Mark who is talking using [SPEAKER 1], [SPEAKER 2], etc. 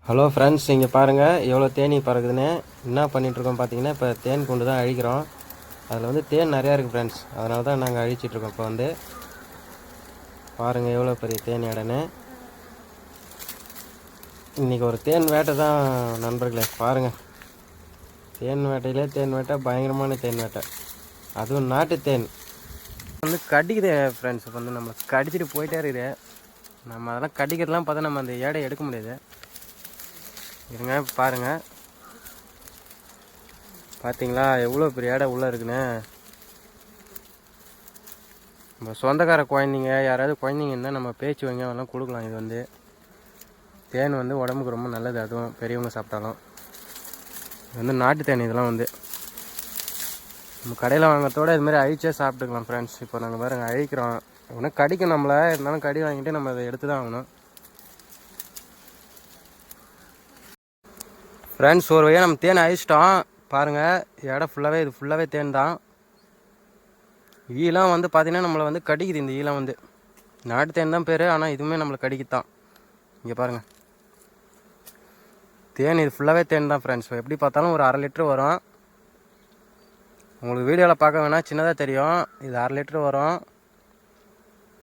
[SPEAKER 1] Hello friends, இங்கே பாருங்கள் எவ்வளோ தேனீ பறக்குதுன்னு. என்ன பண்ணிகிட்ருக்கோம் பார்த்தீங்கன்னா, இப்போ தேன் கொண்டு தான் அழிக்கிறோம். அதில் வந்து தேன் நிறையா இருக்குது ஃப்ரெண்ட்ஸ், அதனால தான் நாங்கள் அழிச்சிட்ருக்கோம். இப்போ வந்து பாருங்கள் எவ்வளோ பெரிய தேன் இடன்னு. இன்றைக்கி ஒரு தேன் வேட்டை தான் நண்பர்களே. பாருங்கள், தேன் வேட்டையிலே தேன் வேட்டை, பயங்கரமான தேன் வேட்டை, அதுவும் நாட்டு தேன் வந்து கடிக்குது ஃப்ரெண்ட்ஸ். இப்போ வந்து நம்ம கடிச்சிட்டு போயிட்டே இருக்குது. நம்ம அதெல்லாம் கடிக்கிறதுலாம் பார்த்தா நம்ம அந்த ஏடை எடுக்க முடியாது. இருங்க பாருங்கள், பார்த்தீங்களா எவ்வளோ பெரிய இடம் உள்ளே இருக்குன்னு. நம்ம சொந்தக்கார குழந்தைங்க யாராவது குழந்தைங்க இருந்தால் நம்ம பேச்சு வைங்க அதெல்லாம் கொடுக்கலாம். இது வந்து தேன் வந்து உடம்புக்கு ரொம்ப நல்லது, அதுவும் பெரியவங்க சாப்பிட்டாலும். இது வந்து நாட்டு தேன். இதெல்லாம் வந்து நம்ம கடையில் வாங்கிறதோட இதுமாதிரி அழிச்சே சாப்பிட்டுக்கலாம் ஃப்ரெண்ட்ஸ். இப்போ நாங்கள் பாருங்கள் அழிக்கிறோம். ஒன்றும் கடிக்கும் நம்மளை, இருந்தாலும் கடி வாங்கிட்டு நம்ம அதை எடுத்து தான் ஆகணும் ஃப்ரெண்ட்ஸ். ஒரு வழியாக நம்ம தேன் அழிச்சிட்டோம். பாருங்கள், இடம் ஃபுல்லாகவே, இது ஃபுல்லாகவே தேன் தான். ஈலாம் வந்து பார்த்திங்கன்னா நம்மளை வந்து கடிக்குது. இந்த ஈலாம் வந்து நாட்டு தேன் தான் பேர், ஆனால் இதுவுமே நம்மளை கடிக்குத்தான். இங்கே பாருங்கள், தேன் இது ஃபுல்லாகவே தேன் தான் ஃப்ரெண்ட்ஸ். எப்படி பார்த்தாலும் ஒரு 1/2 லிட்டரு வரும். உங்களுக்கு வீடியோவில் பார்க்க வேணால் சின்னதாக தெரியும், இது 1/2 லிட்டரு வரும்.